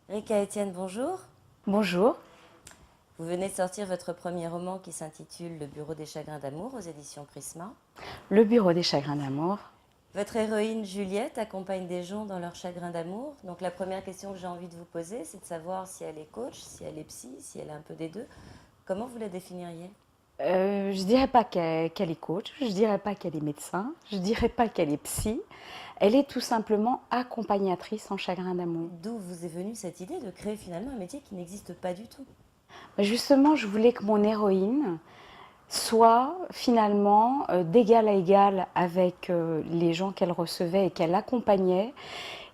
Rika Etienne, bonjour. Bonjour. Vous venez de sortir votre premier roman qui s'intitule Le Bureau des chagrins d'amour aux éditions Prisma. Le Bureau des chagrins d'amour. Votre héroïne Juliette accompagne des gens dans leur chagrin d'amour. Donc la première question que j'ai envie de vous poser, c'est de savoir si elle est coach, si elle est psy, si elle est un peu des deux. Comment vous la définiriez? Je dirais pas qu'elle est coach, je dirais pas qu'elle est médecin, je dirais pas qu'elle est psy. Elle est tout simplement accompagnatrice en chagrin d'amour. D'où vous est venue cette idée de créer finalement un métier qui n'existe pas du tout? Justement, je voulais que mon héroïne soit finalement d'égal à égal avec les gens qu'elle recevait et qu'elle accompagnait.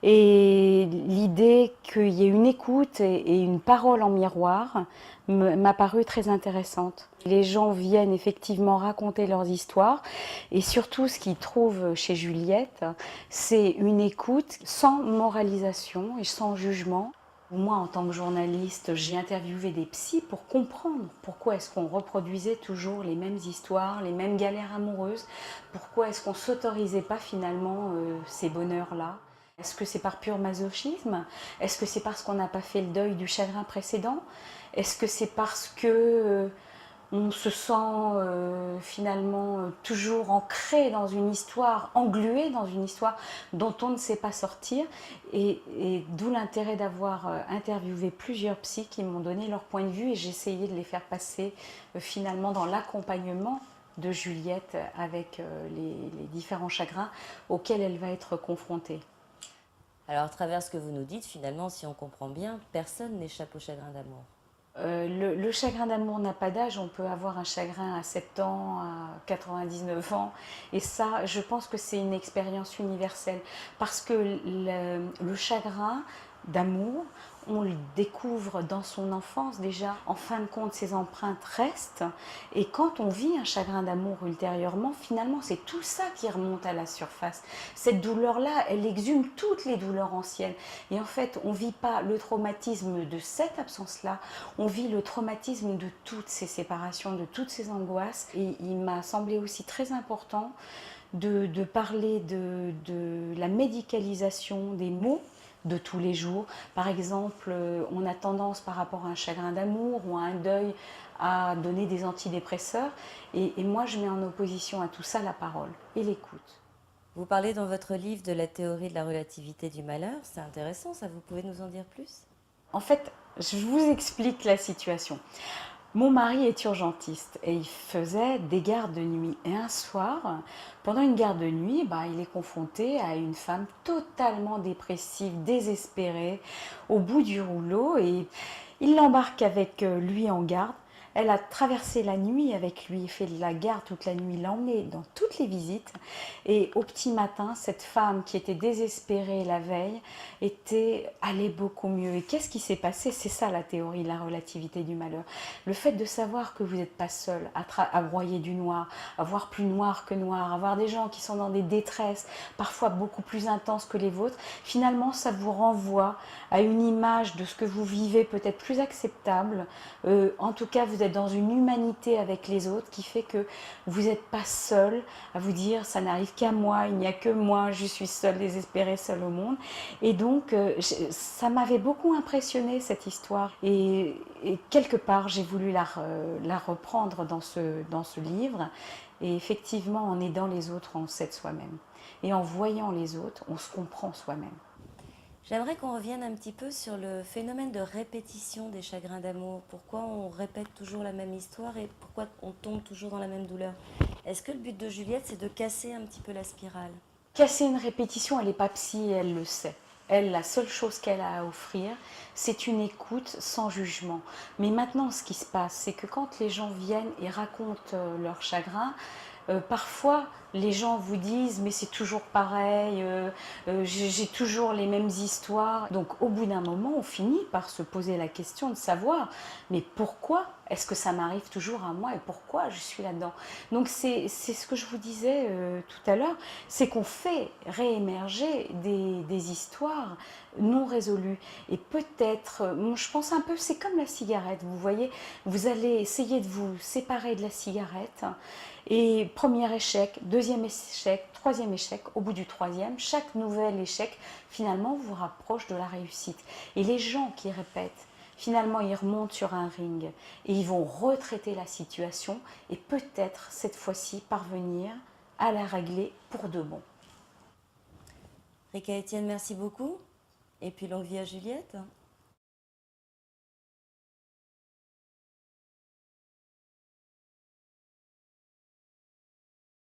Et l'idée qu'il y ait une écoute et une parole en miroir m'a paru très intéressante. Les gens viennent effectivement raconter leurs histoires et surtout ce qu'ils trouvent chez Juliette, c'est une écoute sans moralisation et sans jugement. Moi, en tant que journaliste, j'ai interviewé des psys pour comprendre pourquoi est-ce qu'on reproduisait toujours les mêmes histoires, les mêmes galères amoureuses, pourquoi est-ce qu'on ne s'autorisait pas finalement ces bonheurs-là. Est-ce que c'est par pur masochisme? Est-ce que c'est parce qu'on n'a pas fait le deuil du chagrin précédent? Est-ce que c'est parce que on se sent finalement toujours ancré dans une histoire, englué dans une histoire dont on ne sait pas sortir? Et d'où l'intérêt d'avoir interviewé plusieurs psys qui m'ont donné leur point de vue et j'ai essayé de les faire passer finalement dans l'accompagnement de Juliette avec les différents chagrins auxquels elle va être confrontée. Alors à travers ce que vous nous dites, finalement, si on comprend bien, personne n'échappe au chagrin d'amour. Le chagrin d'amour n'a pas d'âge, on peut avoir un chagrin à 7 ans, à 99 ans, et ça, je pense que c'est une expérience universelle, parce que le chagrin d'amour, on le découvre dans son enfance déjà. En fin de compte, ses empreintes restent, et quand on vit un chagrin d'amour ultérieurement, finalement, c'est tout ça qui remonte à la surface. Cette douleur-là, elle exhume toutes les douleurs anciennes, et en fait, on ne vit pas le traumatisme de cette absence-là, on vit le traumatisme de toutes ces séparations, de toutes ces angoisses. Et il m'a semblé aussi très important de parler de la médicalisation des mots de tous les jours. Par exemple, on a tendance par rapport à un chagrin d'amour ou à un deuil à donner des antidépresseurs. Et moi, je mets en opposition à tout ça la parole et l'écoute. Vous parlez dans votre livre de la théorie de la relativité du malheur. C'est intéressant, ça, vous pouvez nous en dire plus? En fait, je vous explique la situation. Mon mari est urgentiste et il faisait des gardes de nuit. Et un soir, pendant une garde de nuit, il est confronté à une femme totalement dépressive, désespérée, au bout du rouleau. Et il l'embarque avec lui en garde. Elle a traversé la nuit avec lui, fait de la garde toute la nuit, l'a emmené dans toutes les visites. Et au petit matin, cette femme qui était désespérée la veille allait beaucoup mieux. Et qu'est-ce qui s'est passé? C'est ça la théorie de la relativité du malheur. Le fait de savoir que vous n'êtes pas seul à broyer du noir, à voir plus noir que noir, à voir des gens qui sont dans des détresses parfois beaucoup plus intenses que les vôtres, finalement ça vous renvoie à une image de ce que vous vivez peut-être plus acceptable. En tout cas, vous êtes dans une humanité avec les autres qui fait que vous n'êtes pas seul à vous dire ça n'arrive qu'à moi, il n'y a que moi, je suis seule, désespérée, seule au monde. Et donc, ça m'avait beaucoup impressionné cette histoire. Et quelque part, j'ai voulu la reprendre dans ce livre. Et effectivement, en aidant les autres, on s'aide soi-même. Et en voyant les autres, on se comprend soi-même. J'aimerais qu'on revienne un petit peu sur le phénomène de répétition des chagrins d'amour. Pourquoi on répète toujours la même histoire et pourquoi on tombe toujours dans la même douleur? Est-ce que le but de Juliette, c'est de casser un petit peu la spirale? Casser une répétition, elle n'est pas psy, elle le sait. Elle, la seule chose qu'elle a à offrir, c'est une écoute sans jugement. Mais maintenant, ce qui se passe, c'est que quand les gens viennent et racontent leur chagrin, parfois les gens vous disent mais c'est toujours pareil, j'ai toujours les mêmes histoires. Donc au bout d'un moment, on finit par se poser la question de savoir mais pourquoi est-ce que ça m'arrive toujours à moi et pourquoi je suis là-dedans? Donc c'est ce que je vous disais tout à l'heure, c'est qu'on fait réémerger des histoires non résolues. Et peut-être, je pense un peu, c'est comme la cigarette, vous voyez, vous allez essayer de vous séparer de la cigarette et premier échec, deuxième échec, troisième échec, au bout du troisième, chaque nouvel échec finalement vous rapproche de la réussite. Et les gens qui répètent, finalement ils remontent sur un ring et ils vont retraiter la situation et peut-être cette fois-ci parvenir à la régler pour de bon. Rika Etienne, merci beaucoup. Et puis longue vie à Juliette.